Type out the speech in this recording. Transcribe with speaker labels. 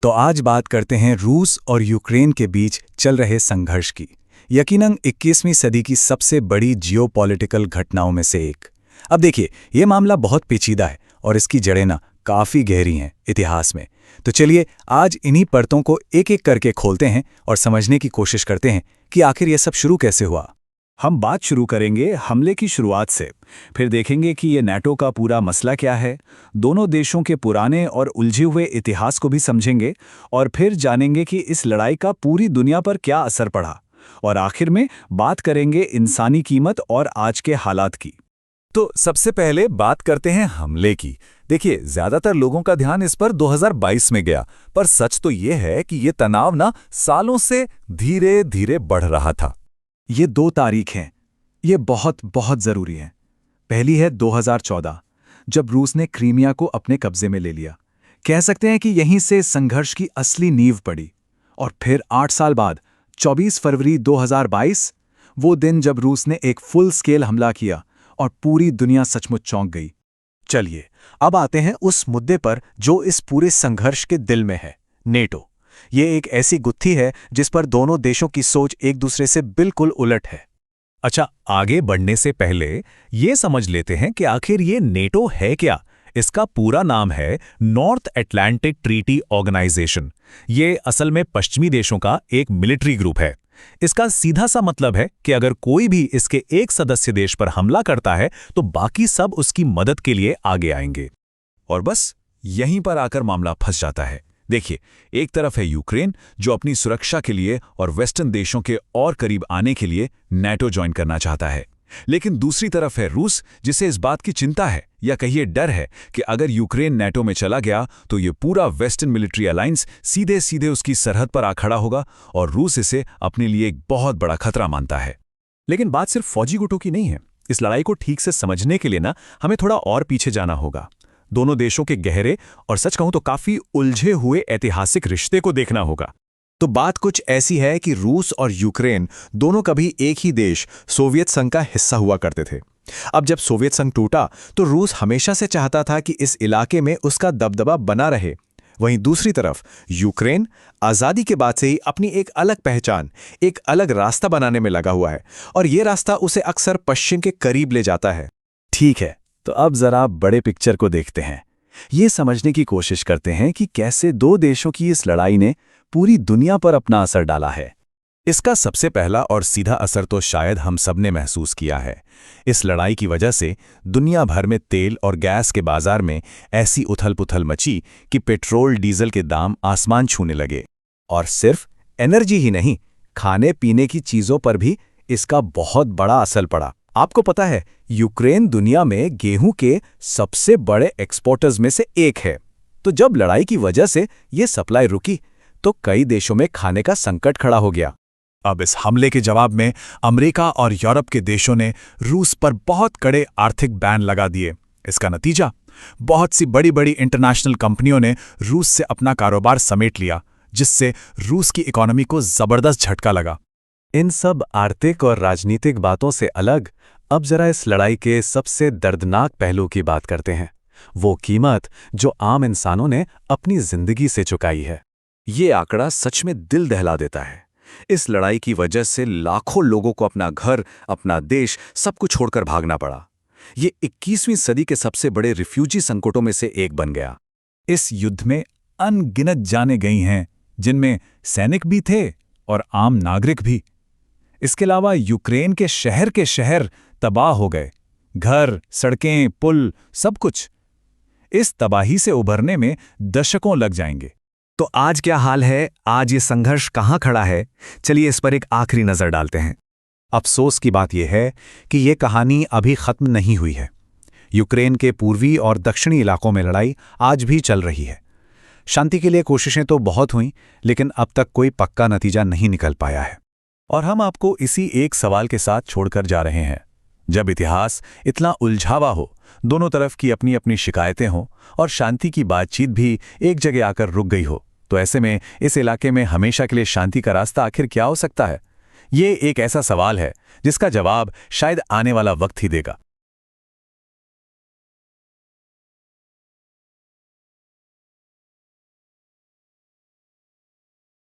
Speaker 1: तो आज बात करते हैं रूस और यूक्रेन के बीच चल रहे संघर्ष की। यकीनन 21वीं सदी की सबसे बड़ी जियोपॉलिटिकल घटनाओं में से एक। अब देखिए, ये मामला बहुत पेचीदा है और इसकी जड़ें ना काफ़ी गहरी हैं इतिहास में। तो चलिए आज इन्हीं परतों को एक एक करके खोलते हैं और समझने की कोशिश करते हैं कि आखिर ये सब शुरू कैसे हुआ।
Speaker 2: हम बात शुरू करेंगे हमले की शुरुआत से, फिर देखेंगे कि ये नाटो का पूरा मसला क्या है, दोनों देशों के पुराने और उलझे हुए इतिहास को भी समझेंगे और फिर जानेंगे कि इस लड़ाई का पूरी दुनिया पर क्या असर पड़ा, और आखिर में बात करेंगे इंसानी कीमत और आज के हालात की।
Speaker 3: तो सबसे पहले बात करते हैं हमले की। देखिए, ज्यादातर लोगों का ध्यान इस पर 2022 में गया, पर सच तो ये है कि ये तनाव ना सालों से धीरे धीरे बढ़ रहा था।
Speaker 1: ये दो तारीख हैं, ये बहुत बहुत ज़रूरी हैं। पहली है 2014, जब रूस ने क्रीमिया को अपने कब्जे में ले लिया। कह सकते हैं कि यहीं से संघर्ष की असली नींव पड़ी। और फिर 8 साल बाद 24 फरवरी 2022, वो दिन जब रूस ने एक फुल स्केल हमला किया और पूरी दुनिया सचमुच चौंक गई।
Speaker 4: चलिए अब आते हैं उस मुद्दे पर जो इस पूरे संघर्ष के दिल में है, नेटो। ये एक ऐसी गुत्थी है जिस पर दोनों देशों की सोच एक दूसरे से बिल्कुल उलट है।
Speaker 3: अच्छा, आगे बढ़ने से पहले ये समझ लेते हैं कि आखिर ये नेटो है क्या। इसका पूरा नाम है नॉर्थ अटलांटिक ट्रीटी ऑर्गेनाइजेशन। ये असल में पश्चिमी देशों का एक मिलिट्री ग्रुप है। इसका सीधा सा मतलब है कि अगर कोई भी इसके एक सदस्य देश पर हमला करता है तो बाकी सब उसकी मदद के लिए आगे आएंगे। और बस यहीं पर आकर मामला फंस जाता है। देखिए, एक तरफ है यूक्रेन जो अपनी सुरक्षा के लिए और वेस्टर्न देशों के और करीब आने के लिए नाटो ज्वाइन करना चाहता है, लेकिन दूसरी तरफ है रूस जिसे इस बात की चिंता है या कहिए डर है कि अगर यूक्रेन नाटो में चला गया तो ये पूरा वेस्टर्न मिलिट्री अलायंस सीधे सीधे उसकी सरहद पर आ खड़ा होगा और रूस इसे अपने लिए एक बहुत बड़ा खतरा मानता है।
Speaker 2: लेकिन बात सिर्फ फौजी गुटों की नहीं है। इस लड़ाई को ठीक से समझने के लिए ना हमें थोड़ा और पीछे जाना होगा। दोनों देशों के गहरे और सच कहूं तो काफी उलझे हुए ऐतिहासिक रिश्ते को देखना होगा।
Speaker 4: तो बात कुछ ऐसी है कि रूस और यूक्रेन दोनों कभी एक ही देश सोवियत संघ का हिस्सा हुआ करते थे। अब जब सोवियत संघ टूटा तो रूस हमेशा से चाहता था कि इस इलाके में उसका दबदबा बना रहे। वहीं दूसरी तरफ यूक्रेन आज़ादी के बाद से ही अपनी एक अलग पहचान, एक अलग रास्ता बनाने में लगा हुआ है, और ये रास्ता उसे अक्सर पश्चिम के करीब ले जाता है।
Speaker 1: ठीक है, तो अब जरा बड़े पिक्चर को देखते हैं। ये समझने की कोशिश करते हैं कि कैसे दो देशों की इस लड़ाई ने पूरी दुनिया पर अपना असर डाला है।
Speaker 3: इसका सबसे पहला और सीधा असर तो शायद हम सब ने महसूस किया है। इस लड़ाई की वजह से दुनिया भर में तेल और गैस के बाजार में ऐसी उथल-पुथल मची कि पेट्रोल डीजल के दाम आसमान छूने लगे।
Speaker 1: और सिर्फ एनर्जी ही नहीं, खाने पीने की चीज़ों पर भी इसका बहुत बड़ा असर पड़ा। आपको पता है, यूक्रेन दुनिया में गेहूं के सबसे बड़े एक्सपोर्टर्स में से एक है। तो जब लड़ाई की वजह से ये सप्लाई रुकी तो कई देशों में खाने का संकट खड़ा हो गया।
Speaker 3: अब इस हमले के जवाब में अमेरिका और यूरोप के देशों ने रूस पर बहुत कड़े आर्थिक बैन लगा दिए। इसका नतीजा, बहुत सी बड़ी बड़ी इंटरनेशनल कंपनियों ने रूस से अपना कारोबार समेट लिया, जिससे रूस की इकोनॉमी को जबरदस्त झटका लगा।
Speaker 1: इन सब आर्थिक और राजनीतिक बातों से अलग अब जरा इस लड़ाई के सबसे दर्दनाक पहलू की बात करते हैं, वो कीमत जो आम इंसानों ने अपनी जिंदगी से चुकाई है।
Speaker 4: ये आंकड़ा सच में दिल दहला देता है। इस लड़ाई की वजह से लाखों लोगों को अपना घर, अपना देश, सब कुछ छोड़कर भागना पड़ा। ये 21वीं सदी के सबसे बड़े रिफ्यूजी संकटों में से एक बन गया।
Speaker 3: इस युद्ध में अनगिनत जानें गई हैं, जिनमें सैनिक भी थे और आम नागरिक भी। इसके अलावा यूक्रेन के शहर तबाह हो गए, घर, सड़कें, पुल, सब कुछ। इस तबाही से उभरने में दशकों लग जाएंगे।
Speaker 2: तो आज क्या हाल है, आज ये संघर्ष कहाँ खड़ा है, चलिए इस पर एक आखिरी नजर डालते हैं।
Speaker 4: अफसोस की बात यह है कि ये कहानी अभी खत्म नहीं हुई है। यूक्रेन के पूर्वी और दक्षिणी इलाकों में लड़ाई आज भी चल रही है। शांति के लिए कोशिशें तो बहुत हुईं, लेकिन अब तक कोई पक्का नतीजा नहीं निकल पाया है।
Speaker 3: और हम आपको इसी एक सवाल के साथ छोड़कर जा रहे हैं। जब इतिहास इतना उलझावा हो, दोनों तरफ की अपनी अपनी शिकायतें हों और शांति की बातचीत भी एक जगह आकर रुक गई हो, तो ऐसे में इस इलाके में हमेशा के लिए शांति का रास्ता आखिर क्या हो सकता है? ये एक ऐसा सवाल है जिसका जवाब शायद आने वाला वक्त ही देगा।